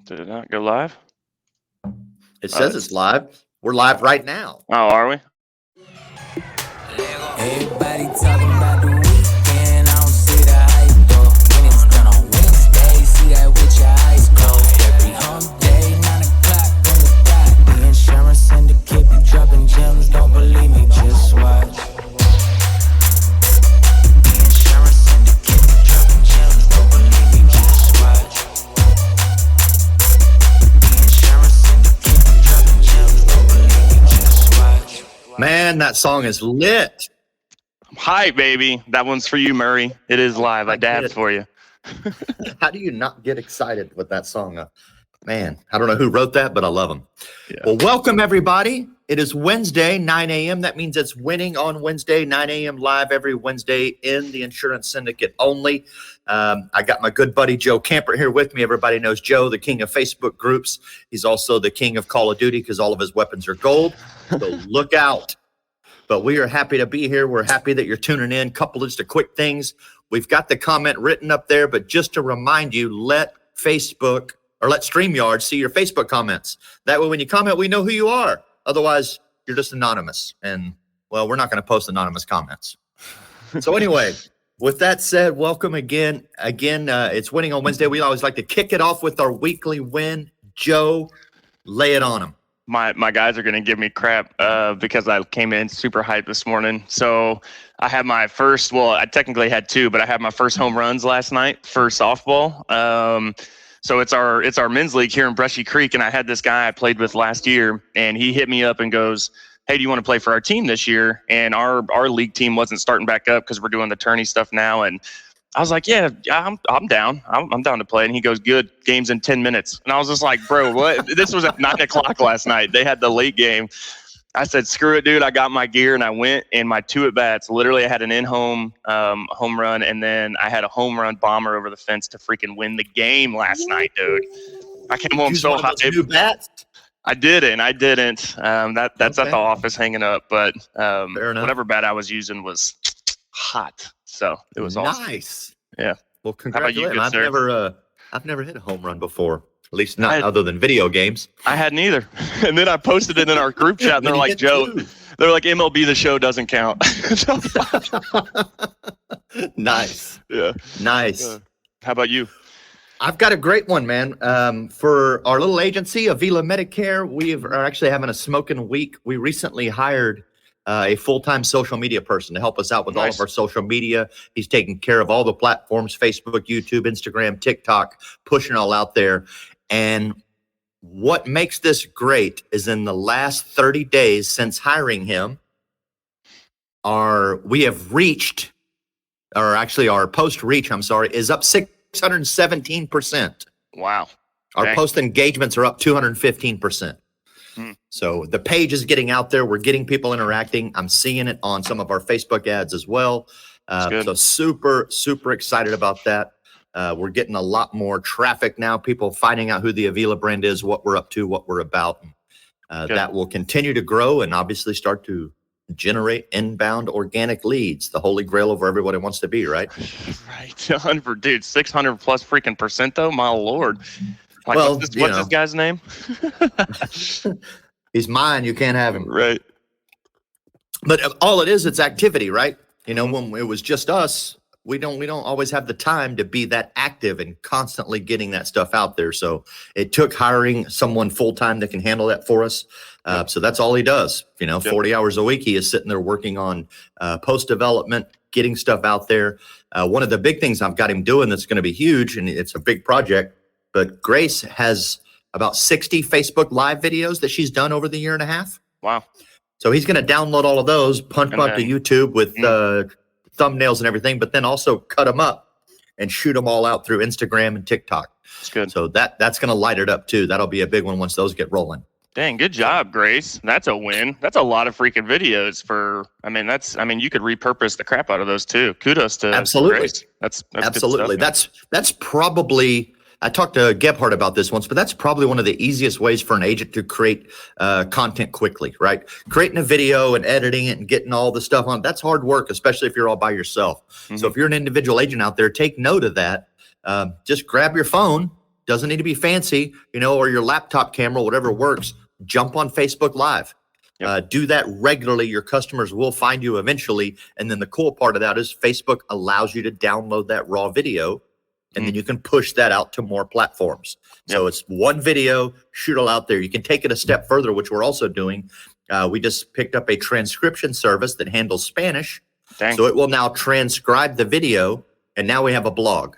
Did it not go live? It says it's live. We're live right now. Oh, are we? Everybody talking about the weekend. I don't see the hype though. When it's done on Wednesday, see that with your eyes closed. Every hump day, 9 o'clock on the dot. The insurance syndicate be dropping gems. Don't believe me, just watch. The insurance syndicate be dropping gems. Don't believe me, just watch. The insurance syndicate be dropping gems. Don't believe me, just watch. Man, that song is lit. Hi, baby. That one's for you, Murray. It is live. I dabbed for you. How do you not get excited with that song? Man, I don't know who wrote that, but I love them. Yeah. Well, welcome, everybody. It is Wednesday, 9 a.m. That means it's winning on Wednesday, 9 a.m. live every Wednesday in the Insurance Syndicate only. I got my good buddy Joe Kampert here with me. Everybody knows Joe, the king of Facebook groups. He's also the king of Call of Duty because all of his weapons are gold. So look out. But we are happy to be here. We're happy that you're tuning in. Couple just of quick things. We've got the comment written up there, but just to remind you, let Facebook or let StreamYard see your Facebook comments. That way when you comment, we know who you are. Otherwise, you're just anonymous. And, well, we're not going to post anonymous comments. So anyway, with that said, welcome again. It's Winning on Wednesday. We always like to kick it off with our weekly win. Joe, lay it on them. My guys are going to give me crap because I came in super hyped this morning. So I had my first, well, I technically had two, but I had my first home runs last night for softball. So it's our men's league here in Brushy Creek, and I had this guy I played with last year, and he hit me up and goes, "Hey, do you want to play for our team this year?" And our league team wasn't starting back up because we're doing the tourney stuff now, and I was like, yeah, I'm down. I'm down to play. And he goes, good, game's in 10 minutes. And I was just like, bro, what? This was at 9 o'clock last night. They had the late game. I said, screw it, dude. I got my gear and I went, and my two at-bats, literally I had an in-home home run, and then I had a home run bomber over the fence to freaking win the game last night, dude. I came home so hot. New bats? I didn't. That's okay. At the office hanging up, but whatever bat I was using was hot. So it was awesome. Nice. Yeah. Well, congratulations. I've never hit a home run before, at least not other than video games. I hadn't either. And then I posted it in our group chat, and they're like, Joe, they're like, MLB The Show doesn't count. Nice. Yeah. Nice. How about you? I've got a great one, man. For our little agency, Avila Medicare, we are actually having a smoking week. We recently hired a full-time social media person to help us out with all of our social media. He's taking care of all the platforms, Facebook, YouTube, Instagram, TikTok, pushing all out there. And what makes this great is in the last 30 days since hiring him, we have reached, or actually our post reach, is up 617%. Wow. Our post engagements are up 215%. So the page is getting out there. We're getting people interacting. I'm seeing it on some of our Facebook ads as well. So super, super excited about that. We're getting a lot more traffic now, people finding out who the Avila brand is, what we're up to, what we're about. That will continue to grow and obviously start to generate inbound organic leads, the holy grail of where everybody wants to be, right? Right. 100, dude, 600 plus freaking percent though. My Lord. Like, well, what's this guy's name? He's mine. You can't have him. Right. But all it is, it's activity, right? You know, when it was just us, we don't always have the time to be that active and constantly getting that stuff out there. So it took hiring someone full-time that can handle that for us. So that's all he does. 40 hours a week, he is sitting there working on post development, getting stuff out there. One of the big things I've got him doing that's going to be huge, and it's a big project, but Grace has about 60 Facebook Live videos that she's done over the year and a half. Wow. So he's going to download all of those, punch them up to YouTube with thumbnails and everything, but then also cut them up and shoot them all out through Instagram and TikTok. That's good. So that's going to light it up too. That'll be a big one once those get rolling. Dang, good job, Grace. That's a win. That's a lot of freaking videos you could repurpose the crap out of those too. Kudos to Grace. That's absolutely. Good stuff, that's probably, I talked to Gebhardt about this once, but that's probably one of the easiest ways for an agent to create content quickly, right? Creating a video and editing it and getting all the stuff on, that's hard work, especially if you're all by yourself. Mm-hmm. So if you're an individual agent out there, take note of that. just grab your phone. Doesn't need to be fancy, or your laptop camera, whatever works. Jump on Facebook Live. Yep. Do that regularly. Your customers will find you eventually. And then the cool part of that is Facebook allows you to download that raw video, and then you can push that out to more platforms. So it's one video, shoot it out there. You can take it a step further, which we're also doing. We just picked up a transcription service that handles Spanish. Dang. So it will now transcribe the video, and now we have a blog.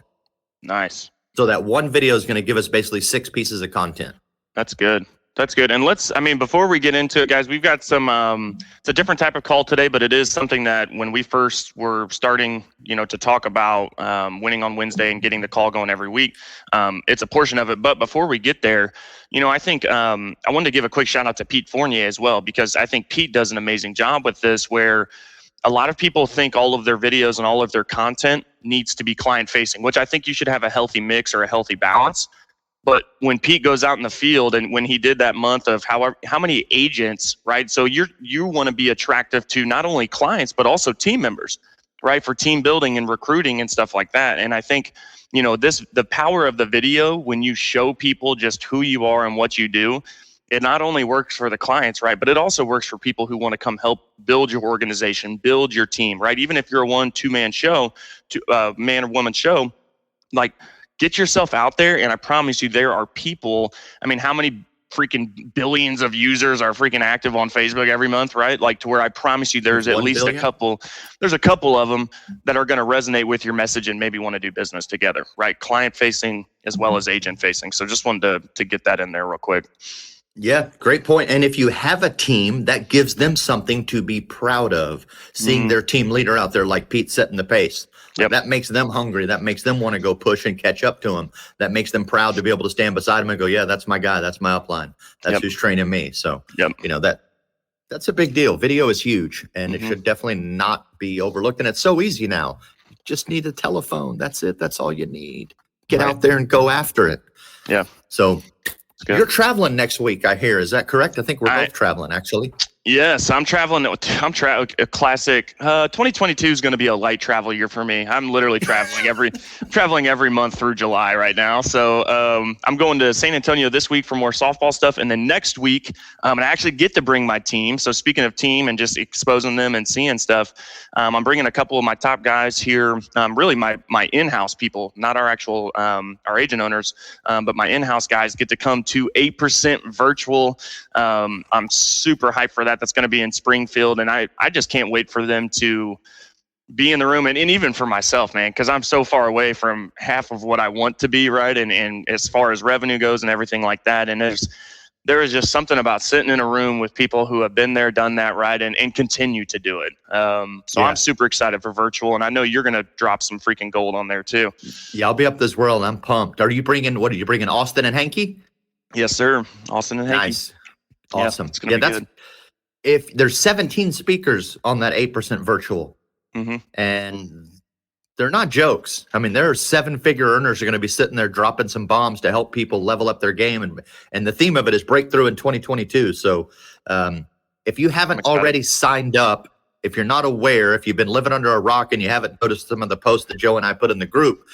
Nice. So that one video is going to give us basically 6 pieces of content. That's good. That's good. And before we get into it, guys, we've got some, it's a different type of call today, but it is something that when we first were starting, to talk about winning on Wednesday and getting the call going every week, it's a portion of it. But before we get there, I think I wanted to give a quick shout out to Pete Fournier as well, because I think Pete does an amazing job with this, where a lot of people think all of their videos and all of their content needs to be client facing, which I think you should have a healthy mix or a healthy balance. But when Pete goes out in the field, and when he did that month of how many agents, right? So you want to be attractive to not only clients, but also team members, right? For team building and recruiting and stuff like that. And I think, the power of the video, when you show people just who you are and what you do, it not only works for the clients, right? But it also works for people who want to come help build your organization, build your team, right? Even if you're a 1-2-man show, man or woman show, like, get yourself out there, and I promise you there are people, how many freaking billions of users are freaking active on Facebook every month, right? Like, to where I promise you there's at least a couple of them that are going to resonate with your message and maybe want to do business together, right? Client facing as well as agent facing. So just wanted to get that in there real quick. Yeah, great point. And if you have a team, that gives them something to be proud of, seeing their team leader out there like Pete setting the pace. Yep. That makes them hungry. That makes them want to go push and catch up to him. That makes them proud to be able to stand beside him and go, yeah, that's my guy. That's my upline. That's who's training me. So, that's a big deal. Video is huge, and it should definitely not be overlooked. And it's so easy now. You just need a telephone. That's it. That's all you need. Get out there and go after it. Yeah. So you're traveling next week, I hear. Is that correct? I think we're both traveling, actually. Yes, I'm traveling. A classic. 2022 is going to be a light travel year for me. I'm literally traveling every month through July right now. So I'm going to San Antonio this week for more softball stuff, and then next week I actually get to bring my team. So speaking of team and just exposing them and seeing stuff, I'm bringing a couple of my top guys here. Really my in-house people, not our actual our agent owners, but my in-house guys get to come to 8% virtual. I'm super hyped for that. That's going to be in Springfield, and I just can't wait for them to be in the room, and even for myself, man, because I'm so far away from half of what I want to be, right? And as far as revenue goes and everything like that, and there is just something about sitting in a room with people who have been there, done that, right, and continue to do it. I'm super excited for virtual, and I know you're going to drop some freaking gold on there too. Yeah, I'll be up this world. I'm pumped. Are you bringing Austin and Hanky? Yes, sir. Austin and Hanky. Nice. Awesome. Yeah, it's going to be good. If there's 17 speakers on that 8% virtual, and they're not jokes. There are 7-figure earners who are going to be sitting there dropping some bombs to help people level up their game. And the theme of it is breakthrough in 2022. So if you haven't already signed up, if you're not aware, if you've been living under a rock and you haven't noticed some of the posts that Joe and I put in the group,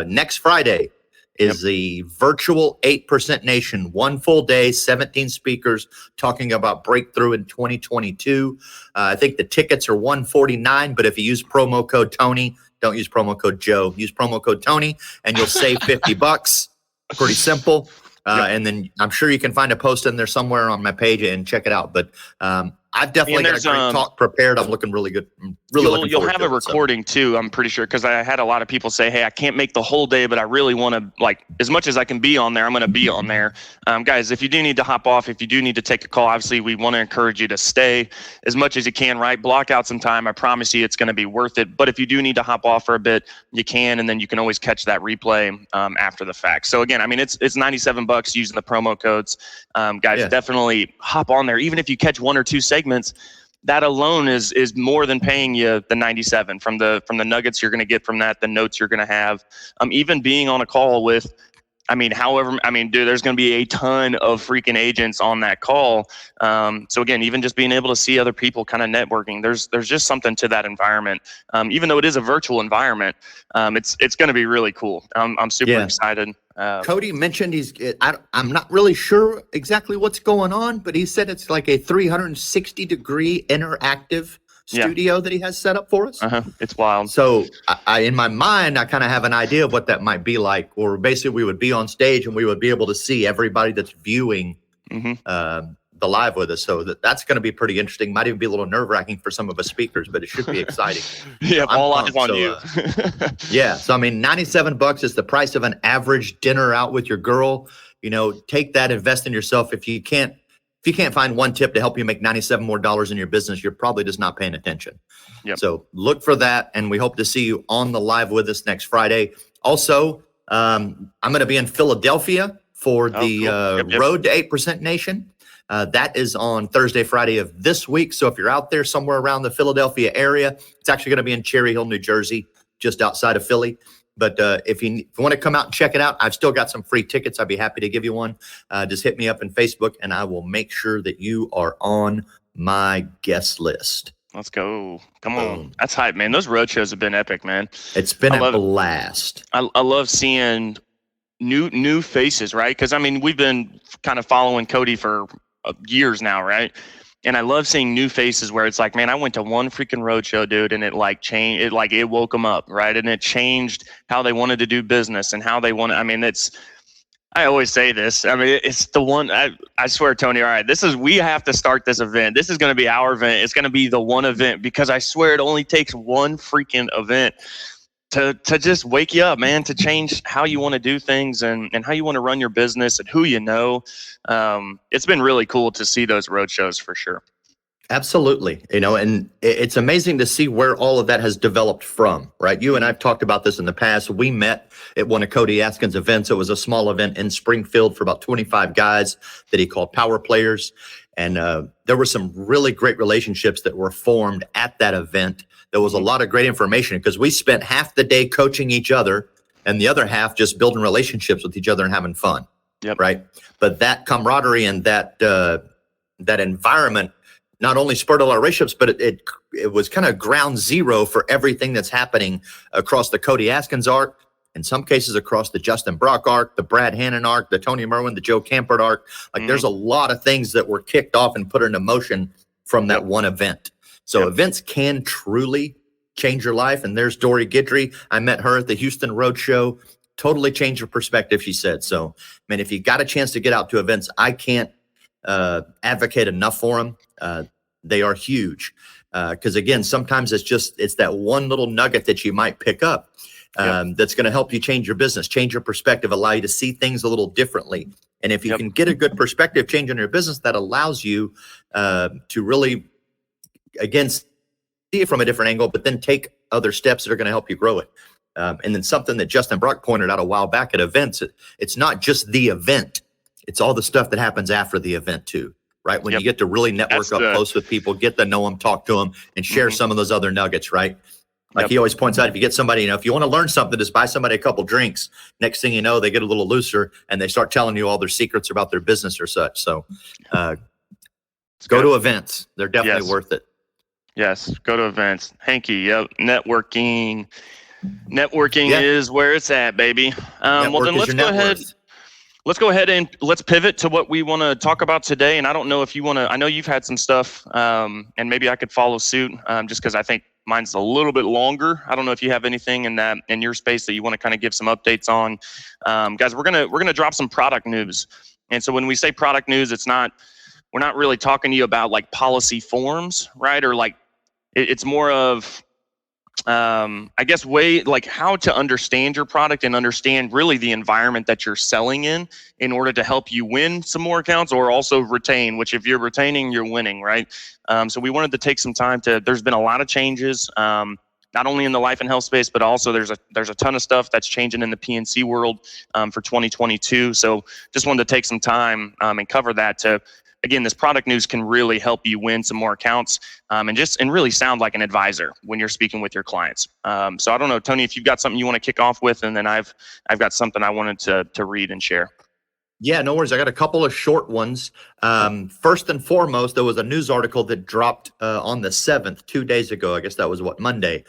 next Friday is the virtual 8% Nation, 1 full day, 17 speakers talking about breakthrough in 2022. I think the tickets are $149, but if you use promo code Tony, don't use promo code Joe, use promo code Tony, and you'll save $50. Pretty simple. And then I'm sure you can find a post in there somewhere on my page and check it out. But I've definitely got a great talk prepared. I'm looking really good. You'll have a recording too, I'm pretty sure, because I had a lot of people say, hey, I can't make the whole day, but I really want to, as much as I can be on there, I'm going to be on there. Guys, if you do need to hop off, if you do need to take a call, obviously we want to encourage you to stay as much as you can, right? Block out some time. I promise you it's going to be worth it. But if you do need to hop off for a bit, you can, and then you can always catch that replay after the fact. So again, it's $97 using the promo codes. Guys, definitely hop on there. Even if you catch 1 or 2 segments, that alone is more than paying you the 97 from the nuggets you're going to get from that, the notes you're going to have. Even being on a call with dude, there's going to be a ton of freaking agents on that call. So again, even just being able to see other people kind of networking, there's just something to that environment. Even though it is a virtual environment, it's going to be really cool. I'm super excited. Cody mentioned I'm not really sure exactly what's going on, but he said it's like a 360-degree interactive studio that he has set up for us. It's wild. So I in my mind, I kind of have an idea of what that might be like, or basically we would be on stage and we would be able to see everybody that's viewing the live with us. So that's going to be pretty interesting. Might even be a little nerve-wracking for some of us speakers, but it should be exciting. All eyes on you. So I mean, $97 is the price of an average dinner out with your girl. Take that, invest in yourself. If you can't find one tip to help you make $97 more in your business, you're probably just not paying attention. So look for that, and we hope to see you on the live with us next Friday. Also, I'm going to be in Philadelphia for the Road to 8% Nation. That is on Thursday, Friday of this week. So if you're out there somewhere around the Philadelphia area, it's actually going to be in Cherry Hill, New Jersey, just outside of Philly. But if you want to come out and check it out, I've still got some free tickets. I'd be happy to give you one. Just hit me up on Facebook, and I will make sure that you are on my guest list. Let's go. Come on. That's hype, man. Those road shows have been epic, man. It's been a blast. I love seeing new faces, right? Because, we've been kind of following Cody for years now, right? And I love seeing new faces where it's like, man, I went to one freaking road show, dude, and it changed. It woke them up, right? And it changed how they wanted to do business and how they want to. I always say this. It's the one. I swear, Tony. All right, we have to start this event. This is going to be our event. It's going to be the one event, because I swear it only takes one freaking event to just wake you up, man, to change how you want to do things and how you want to run your business and who you know. It's been really cool to see those road shows for sure. Absolutely. And it's amazing to see where all of that has developed from, right? You and I've talked about this in the past. We met at one of Cody Askin's events. It was a small event in Springfield for about 25 guys that he called Power Players. And there were some really great relationships that were formed at that event. There was a lot of great information because we spent half the day coaching each other and the other half just building relationships with each other and having fun. Right. But that camaraderie and that environment not only spurred a lot of relationships, but it was kind of ground zero for everything that's happening across the Cody Askins arc, in some cases across the Justin Brock arc, the Brad Hannon arc, the Tony Merwin, the Joe Kampert arc. There's a lot of things that were kicked off and put into motion from that one event. So events can truly change your life. And there's Dory Guidry. I met her at the Houston Road Show. Totally changed her perspective, she said. So, man, if you got a chance to get out to events, I can't advocate enough for them. They are huge. Because, again, sometimes it's that one little nugget that you might pick up that's going to help you change your business, change your perspective, allow you to see things a little differently. And if you can get a good perspective change on your business, that allows you to really, again, see it from a different angle, but then take other steps that are going to help you grow it. And then something that Justin Brock pointed out a while back at events, it's not just the event. It's all the stuff that happens after the event too, right? When you get to really network up close with people, get to know them, talk to them, and share some of those other nuggets, right? Like he always points out, if you get somebody, if you want to learn something, just buy somebody a couple drinks. Next thing you know, they get a little looser and they start telling you all their secrets about their business or such. So go to events. They're definitely worth it. Yes, go to events. Hanky, networking. Networking is where it's at, baby. Well, then let's go ahead. Let's go ahead and let's pivot to what we want to talk about today. And I don't know if you want to, I know you've had some stuff and maybe I could follow suit just because I think mine's a little bit longer. I don't know if you have anything in your space that you want to kind of give some updates on. Guys, we're going to drop some product news. And so when we say product news, we're not really talking to you about like policy forms, right? Or like, it's more of, I guess, like how to understand your product and understand really the environment that you're selling in order to help you win some more accounts or also retain, which if you're retaining, you're winning, right? So we wanted to take some time there's been a lot of changes, not only in the life and health space, but also there's a ton of stuff that's changing in the PNC world for 2022. So just wanted to take some time and cover that to again, this product news can really help you win some more accounts and really sound like an advisor when you're speaking with your clients. So I don't know, Tony, if you've got something you want to kick off with, and then I've got something I wanted to read and share. Yeah, no worries. I got a couple of short ones. First and foremost, there was a news article that dropped on the 7th, 2 days ago. I guess that was Monday.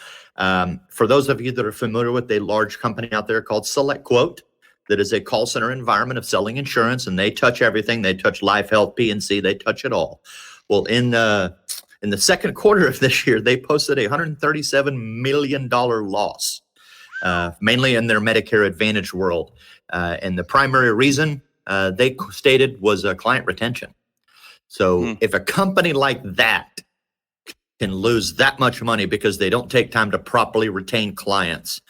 For those of you that are familiar with a large company out there called Select Quote, that is a call center environment of selling insurance, and they touch everything. They touch life, health, P&C. They touch it all. Well, in the second quarter of this year, they posted a $137 million loss, mainly in their Medicare Advantage world. And the primary reason they stated was client retention. So if a company like that can lose that much money because they don't take time to properly retain clients,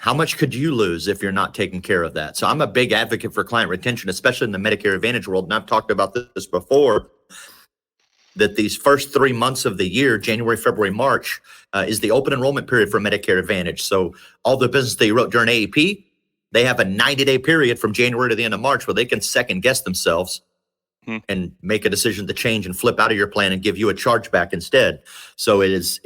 how much could you lose if you're not taking care of that? So I'm a big advocate for client retention, especially in the Medicare Advantage world. And I've talked about this before, that these first 3 months of the year, January, February, March, is the open enrollment period for Medicare Advantage. So all the business that you wrote during AEP, they have a 90-day period from January to the end of March where they can second guess themselves and make a decision to change and flip out of your plan and give you a chargeback instead. So it is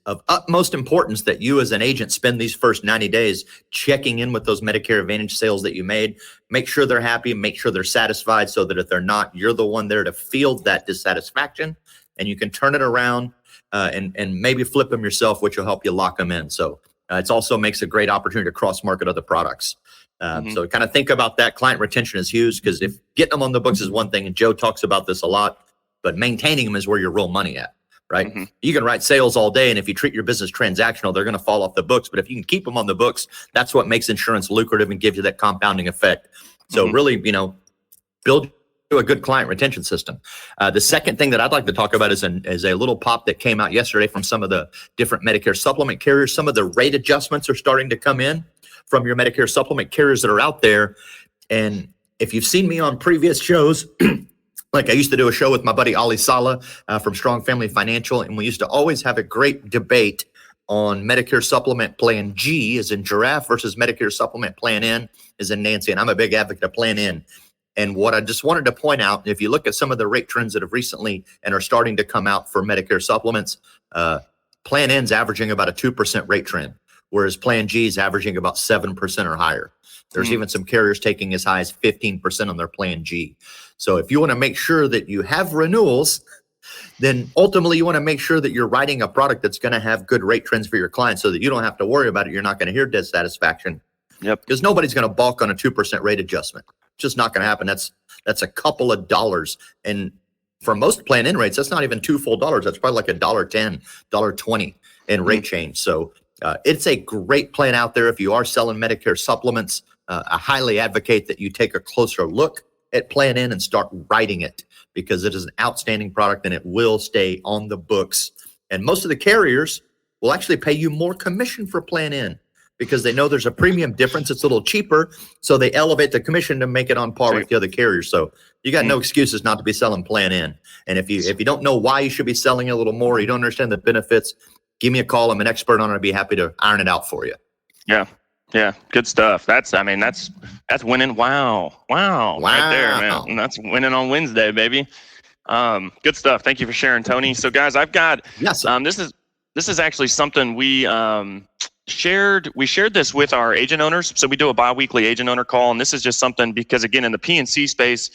of utmost importance that you as an agent spend these first 90 days checking in with those Medicare Advantage sales that you made. Make sure they're happy, make sure they're satisfied, so that if they're not, you're the one there to field that dissatisfaction, and you can turn it around and maybe flip them yourself, which will help you lock them in. So it also makes a great opportunity to cross-market other products. So kind of think about that. Client retention is huge, because if getting them on the books is one thing, and Joe talks about this a lot, but maintaining them is where your real money at. Right? You can write sales all day, and if you treat your business transactional, they're going to fall off the books. But if you can keep them on the books, that's what makes insurance lucrative and gives you that compounding effect. So really, build a good client retention system. The second thing that I'd like to talk about is a little pop that came out yesterday from some of the different Medicare supplement carriers. Some of the rate adjustments are starting to come in from your Medicare supplement carriers that are out there. And if you've seen me on previous shows, like I used to do a show with my buddy Ali Saleh from Strong Family Financial, and we used to always have a great debate on Medicare Supplement Plan G, as in giraffe, versus Medicare Supplement Plan N, as in Nancy, and I'm a big advocate of Plan N. And what I just wanted to point out, if you look at some of the rate trends that have recently and are starting to come out for Medicare supplements, Plan N's averaging about a 2% rate trend, whereas Plan G is averaging about 7% or higher. There's even some carriers taking as high as 15% on their Plan G. So if you want to make sure that you have renewals, then ultimately you want to make sure that you're writing a product that's going to have good rate trends for your clients, so that you don't have to worry about it. You're not going to hear dissatisfaction. Because nobody's going to balk on a 2% rate adjustment. It's just not going to happen. That's a couple of dollars. And for most Plan N rates, that's not even $2 full. That's probably like $1.10, $1.20 in rate change. So it's a great plan out there. If you are selling Medicare supplements, I highly advocate that you take a closer look at Plan N and start writing it, because it is an outstanding product and it will stay on the books. And most of the carriers will actually pay you more commission for Plan N, because they know there's a premium difference. It's a little cheaper, so they elevate the commission to make it on par with the other carriers. So you got no excuses not to be selling Plan N. And if you don't know why you should be selling a little more, you don't understand the benefits, give me a call. I'm an expert on it. I'd be happy to iron it out for you. Yeah, good stuff. That's winning. Wow, right there, man. And that's winning on Wednesday, baby. Good stuff. Thank you for sharing, Tony. So, guys, I've got this is actually something we shared. We shared this with our agent owners. So we do a bi-weekly agent owner call, and this is just something because, again, in the P&C space,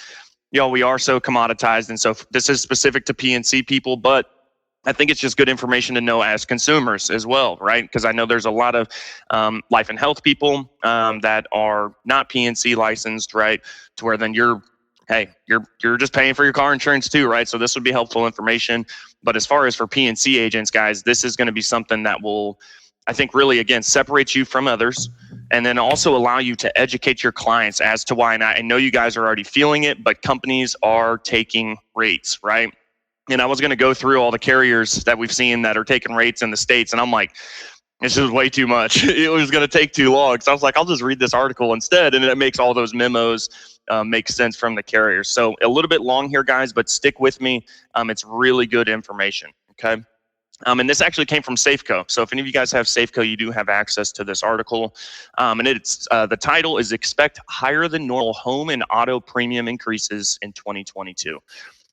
we are so commoditized, and so this is specific to P&C people, but I think it's just good information to know as consumers as well, right? Because I know there's a lot of life and health people that are not PNC licensed, right? To where then you're just paying for your car insurance too, right? So this would be helpful information. But as far as for PNC agents, guys, this is going to be something that will, I think, really, again, separate you from others, and then also allow you to educate your clients as to why. And I know you guys are already feeling it, but companies are taking rates, right? And I was going to go through all the carriers that we've seen that are taking rates in the States. And I'm like, this is way too much. It was going to take too long. So I was like, I'll just read this article instead. And it makes all those memos make sense from the carriers. So a little bit long here, guys, but stick with me. It's really good information. Okay. And this actually came from Safeco. So if any of you guys have Safeco, you do have access to this article. And it's the title is Expect Higher Than Normal Home and Auto Premium Increases in 2022.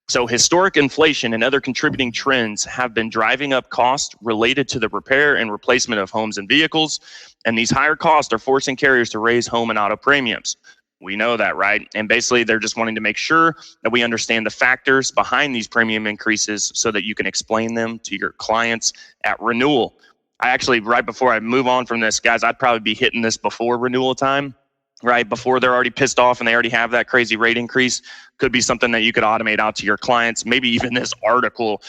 So historic inflation and other contributing trends have been driving up costs related to the repair and replacement of homes and vehicles. And these higher costs are forcing carriers to raise home and auto premiums. We know that, right? And basically, they're just wanting to make sure that we understand the factors behind these premium increases so that you can explain them to your clients at renewal. I actually, right before I move on from this, guys, I'd probably be hitting this before renewal time, right? Before they're already pissed off and they already have that crazy rate increase. Could be something that you could automate out to your clients, maybe even this article,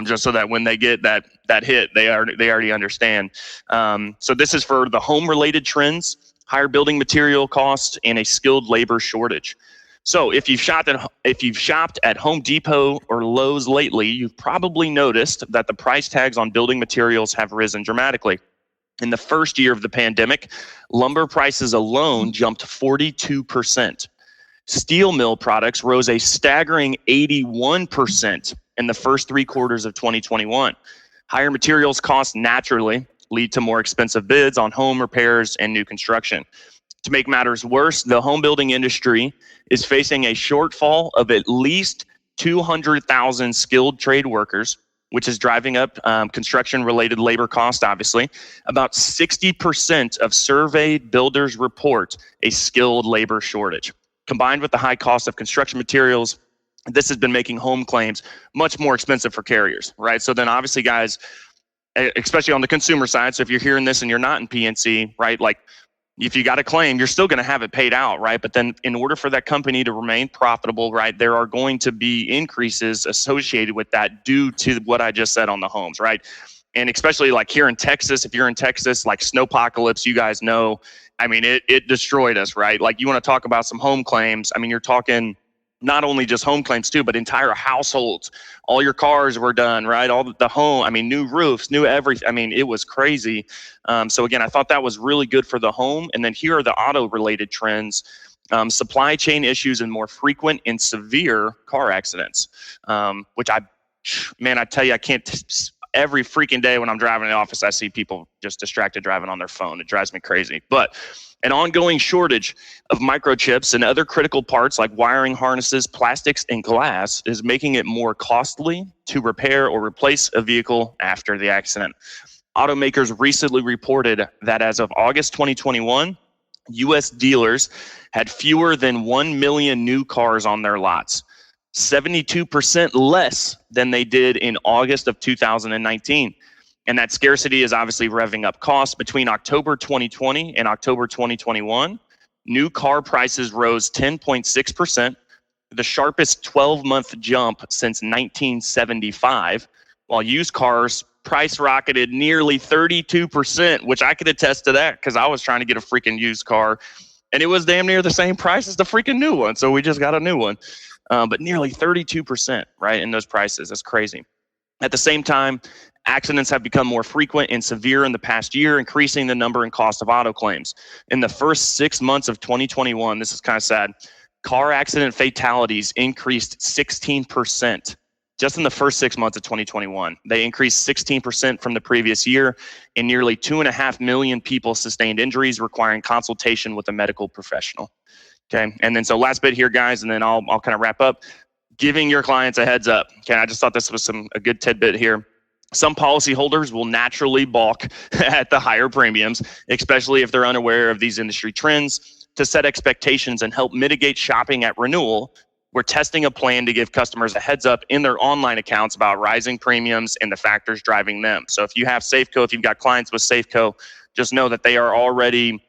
just so that when they get that hit, they already understand. So this is for the home-related trends, higher building material costs, and a skilled labor shortage. So if you've shopped at Home Depot or Lowe's lately, you've probably noticed that the price tags on building materials have risen dramatically. In the first year of the pandemic, lumber prices alone jumped 42%. Steel mill products rose a staggering 81% in the first 3 quarters of 2021. Higher materials costs naturally lead to more expensive bids on home repairs and new construction. To make matters worse, the home building industry is facing a shortfall of at least 200,000 skilled trade workers, which is driving up construction-related labor costs, obviously. About 60% of surveyed builders report a skilled labor shortage. Combined with the high cost of construction materials, this has been making home claims much more expensive for carriers, right? So then obviously, guys, especially on the consumer side, so if you're hearing this and you're not in PNC, right, like if you got a claim, you're still going to have it paid out, right? But then in order for that company to remain profitable, right, there are going to be increases associated with that due to what I just said on the homes, right? And especially like here in Texas, if you're in Texas, like snowpocalypse, you guys know, I mean, it destroyed us, right? Like you want to talk about some home claims. I mean, you're talking not only just home claims too, but entire households. All your cars were done, right? All the home, I mean, new roofs, new everything. I mean, it was crazy. So again, I thought that was really good for the home. And then here are the auto related trends. Supply chain issues and more frequent and severe car accidents, which I tell you, I can't, every freaking day when I'm driving in the office, I see people just distracted driving on their phone. It drives me crazy. But an ongoing shortage of microchips and other critical parts like wiring harnesses, plastics, and glass is making it more costly to repair or replace a vehicle after the accident. Automakers recently reported that as of August 2021, U.S. dealers had fewer than 1 million new cars on their lots, 72% less than they did in August of 2019. And that scarcity is obviously revving up costs. Between October 2020 and October 2021, new car prices rose 10.6%, the sharpest 12-month jump since 1975, while used cars price rocketed nearly 32%, which I could attest to that because I was trying to get a freaking used car, and it was damn near the same price as the freaking new one, so we just got a new one. But nearly 32%, right, in those prices. That's crazy. At the same time, accidents have become more frequent and severe in the past year, increasing the number and cost of auto claims. In the first 6 months of 2021, this is kind of sad, car accident fatalities increased 16%. Just in the first 6 months of 2021, they increased 16% from the previous year, and nearly 2.5 million people sustained injuries requiring consultation with a medical professional. Okay, and then so last bit here, guys, and then I'll kind of wrap up. Giving your clients a heads up. Okay, I just thought this was a good tidbit here. Some policyholders will naturally balk at the higher premiums, especially if they're unaware of these industry trends. To set expectations and help mitigate shopping at renewal, we're testing a plan to give customers a heads up in their online accounts about rising premiums and the factors driving them. So if you have Safeco, if you've got clients with Safeco, just know that they are already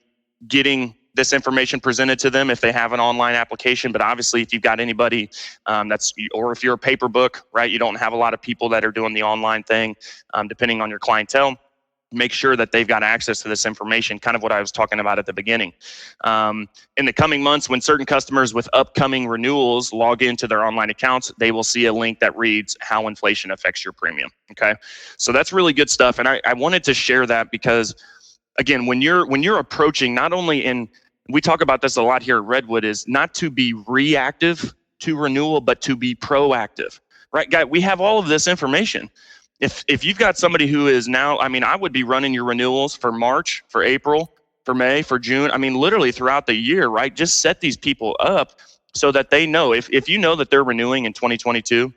getting this information presented to them if they have an online application. But obviously, if you've got anybody or if you're a paper book, right, you don't have a lot of people that are doing the online thing, depending on your clientele, make sure that they've got access to this information, kind of what I was talking about at the beginning. In the coming months, when certain customers with upcoming renewals log into their online accounts, they will see a link that reads how inflation affects your premium. Okay, so that's really good stuff. And I wanted to share that because, again, when you're approaching, not only we talk about this a lot here at Redwood, is not to be reactive to renewal, but to be proactive, right? Guy, we have all of this information. if you've got somebody who is now, I mean, I would be running your renewals for March, for April, for May, for June. I mean, literally throughout the year, right? Just set these people up so that they know if you know that they're renewing in 2022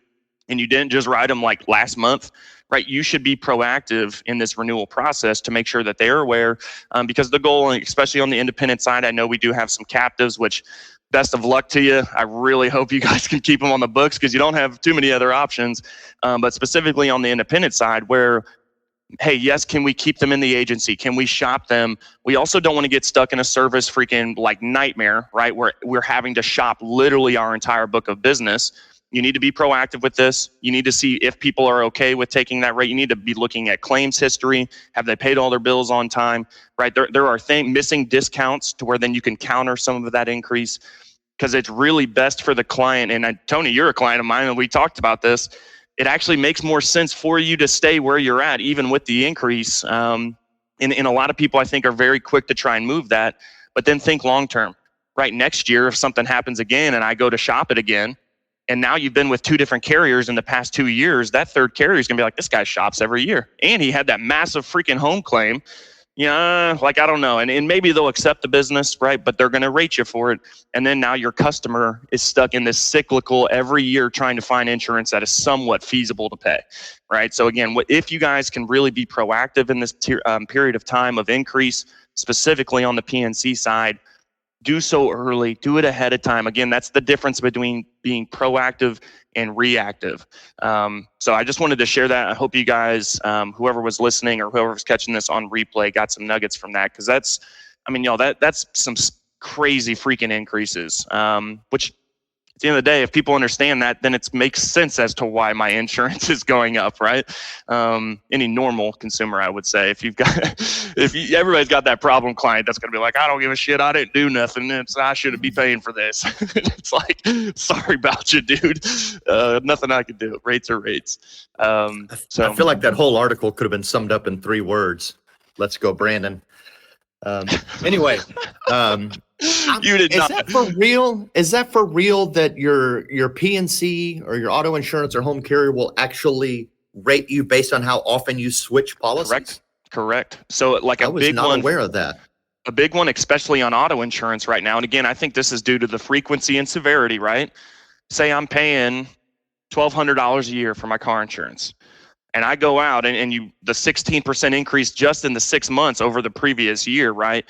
and you didn't just write them like last month, right? You should be proactive in this renewal process to make sure that they're aware, because the goal, especially on the independent side, I know we do have some captives, which best of luck to you. I really hope you guys can keep them on the books because you don't have too many other options. But specifically on the independent side where, hey, yes, can we keep them in the agency? Can we shop them? We also don't want to get stuck in a service freaking like nightmare, right? Where we're having to shop literally our entire book of business. You need to be proactive with this. You need to see if people are okay with taking that rate. You need to be looking at claims history. Have they paid all their bills on time, right? There are missing discounts to where then you can counter some of that increase because it's really best for the client. And Tony, you're a client of mine and we talked about this. It actually makes more sense for you to stay where you're at, even with the increase. And a lot of people, I think, are very quick to try and move that, but then think long-term, right? Next year, if something happens again and I go to shop it again, and now you've been with 2 different carriers in the past 2 years, that third carrier is going to be like, this guy shops every year. And he had that massive freaking home claim. Yeah, like, I don't know. And maybe they'll accept the business, right? But they're going to rate you for it. And then now your customer is stuck in this cyclical every year trying to find insurance that is somewhat feasible to pay, right? So again, if you guys can really be proactive in this period of time of increase, specifically on the PNC side, do so early, do it ahead of time. Again, that's the difference between being proactive and reactive. So I just wanted to share that. I hope you guys, whoever was listening or whoever was catching this on replay, got some nuggets from that. Cause that's, I mean, y'all, that's some crazy freaking increases, which at the end of the day, if people understand that, then it makes sense as to why my insurance is going up, right? Any normal consumer, I would say, everybody's got that problem client that's going to be like, I don't give a shit. I didn't do nothing. I shouldn't be paying for this. It's like, sorry about you, dude. Nothing I could do. Rates are rates. So I feel like that whole article could have been summed up in 3 words. Let's go, Brandon. Anyway, you did not. Is that for real? Is that for real that your PNC or your auto insurance or home carrier will actually rate you based on how often you switch policies? Correct. So like I was not aware of that. A big one, especially on auto insurance right now. And again, I think this is due to the frequency and severity, right? Say I'm paying $1,200 a year for my car insurance. And I go out and the 16% increase just in the 6 months over the previous year, right?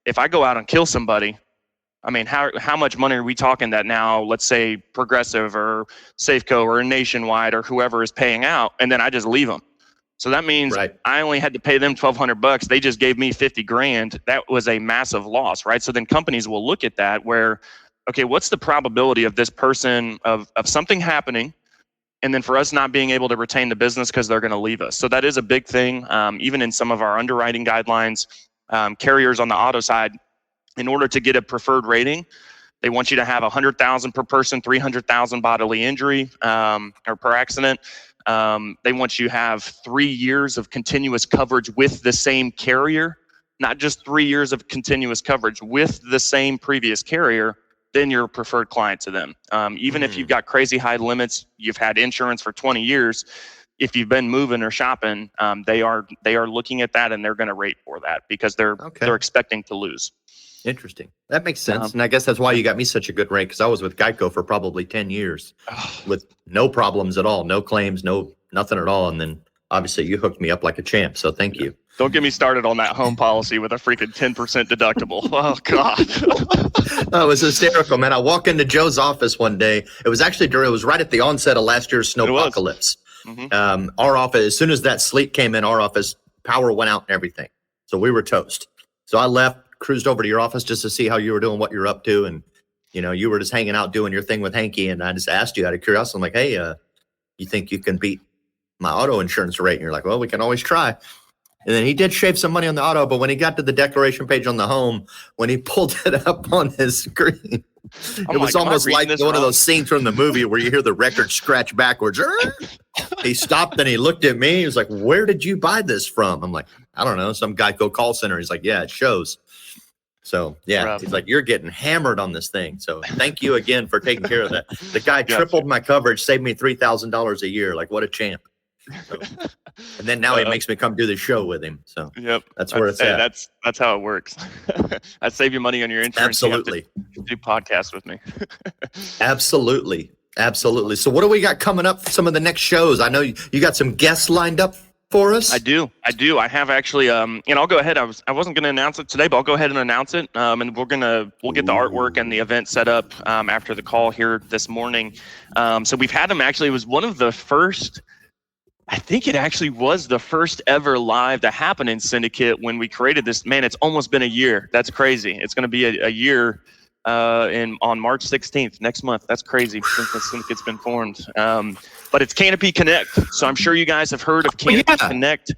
If I go out and kill somebody, I mean, how much money are we talking that now, let's say Progressive or Safeco or Nationwide or whoever is paying out, and then I just leave them. So that means right. I only had to pay them $1,200. They just gave me $50,000. That was a massive loss, right? So then companies will look at that where, okay, what's the probability of this person of something happening? And then for us not being able to retain the business because they're going to leave us. So that is a big thing. Even in some of our underwriting guidelines, carriers on the auto side, in order to get a preferred rating, they want you to have 100,000 per person, 300,000 bodily injury or per accident. They want you to have 3 years of continuous coverage with the same carrier, not just 3 years of continuous coverage with the same previous carrier. Then you're a preferred client to them. Even if you've got crazy high limits, you've had insurance for 20 years, if you've been moving or shopping, they are looking at that and they're going to rate for that because they're expecting to lose. Interesting. That makes sense. And I guess that's why you got me such a good rate because I was with Geico for probably 10 years with no problems at all, no claims, nothing at all. And then obviously you hooked me up like a champ. So thank you. Don't get me started on that home policy with a freaking 10% deductible. Oh, God. Oh, it was hysterical, man. I walk into Joe's office one day. It was right at the onset of last year's snowpocalypse. Mm-hmm. Our office, as soon as that sleet came in our office, power went out and everything. So we were toast. So I left, cruised over to your office just to see how you were doing, what you're up to. And, you were just hanging out doing your thing with Hanky. And I just asked you out of curiosity, I'm like, hey, you think you can beat my auto insurance rate? And you're like, well, we can always try. And then he did shave some money on the auto, but when he got to the declaration page on the home, when he pulled it up on his screen, it was almost like one of those scenes from the movie where you hear the record scratch backwards. He stopped and he looked at me. He was like, where did you buy this from? I'm like, I don't know, some Geico call center. He's like, yeah, it shows. So, yeah, he's like, you're getting hammered on this thing. So thank you again for taking care of that. The guy tripled my coverage, saved me $3,000 a year. Like, what a champ. So, and then now he makes me come do the show with him. So yep, that's where it's at. That's how it works. I save you money on your insurance. Absolutely. You have to do podcasts with me. Absolutely. So what do we got coming up for some of the next shows? I know you got some guests lined up for us. I do. I have actually, and I'll go ahead. I wasn't going to announce it today, but I'll go ahead and announce it. And we'll get the artwork and the event set up after the call here this morning. So we've had them actually. It was one of the first. I think it actually was the first ever live to happen in Syndicate when we created this. Man, it's almost been a year. That's crazy. It's going to be a year on March 16th next month. That's crazy since the Syndicate's been formed. But it's Canopy Connect. So I'm sure you guys have heard of Canopy Connect.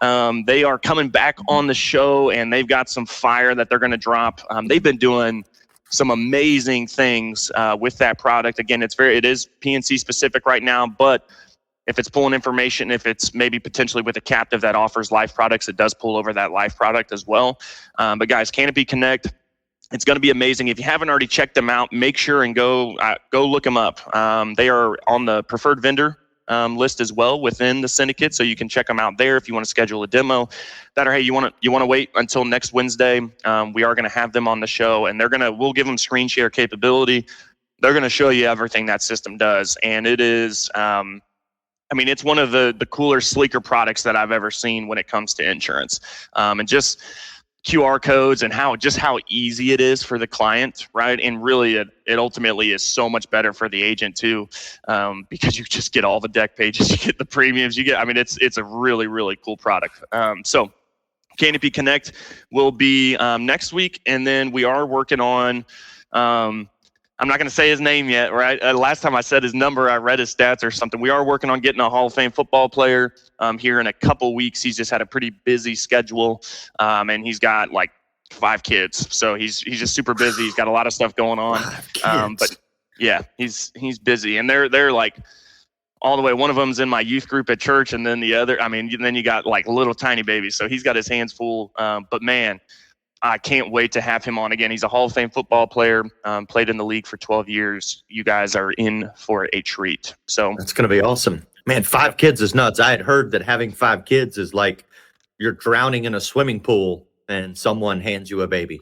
They are coming back on the show, and they've got some fire that they're going to drop. They've been doing some amazing things with that product. Again, it is PNC specific right now, but if it's pulling information, if it's maybe potentially with a captive that offers life products, it does pull over that life product as well. But guys, Canopy Connect, it's going to be amazing. If you haven't already checked them out, make sure and go look them up. They are on the preferred vendor list as well within the Syndicate, so you can check them out there if you want to schedule a demo. Hey, you want to wait until next Wednesday? We are going to have them on the show, and we'll give them screen share capability. They're going to show you everything that system does, and it is. It's one of the cooler, sleeker products that I've ever seen when it comes to insurance. And just QR codes and how easy it is for the client, right? And really, it ultimately is so much better for the agent too, because you just get all the deck pages, you get the premiums, it's a really, really cool product. So Canopy Connect will be next week, and then we are working on. I'm not going to say his name yet, right? Last time I said his number, I read his stats or something. We are working on getting a Hall of Fame football player here in a couple weeks. He's just had a pretty busy schedule, and he's got like 5 kids. So he's just super busy. He's got a lot of stuff going on. But yeah, he's busy, and they're like all the way. One of them's in my youth group at church, and then the other. Then you got like little tiny babies. So he's got his hands full. But man, I can't wait to have him on again. He's a Hall of Fame football player, played in the league for 12 years. You guys are in for a treat. So that's going to be awesome. Man, 5 kids is nuts. I had heard that having 5 kids is like you're drowning in a swimming pool and someone hands you a baby.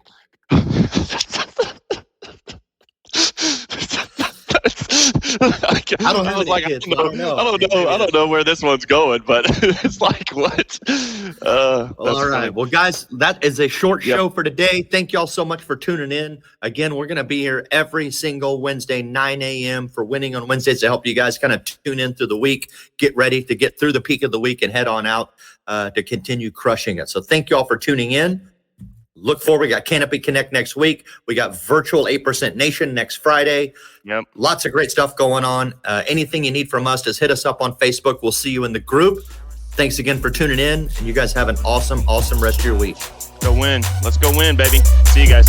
I don't know where this one's going, but it's like what? All right. Well, guys, that is a short show for today. Thank y'all so much for tuning in. Again, we're going to be here every single Wednesday, 9 a.m. for Winning on Wednesdays to help you guys kind of tune in through the week, get ready to get through the peak of the week and head on out to continue crushing it. So thank y'all for tuning in. Look forward. We got Canopy Connect next week. We got Virtual 8% Nation next Friday. Yep. Lots of great stuff going on. Anything you need from us, just hit us up on Facebook. We'll see you in the group. Thanks again for tuning in, and you guys have an awesome, awesome rest of your week. Go win. Let's go win, baby. See you guys.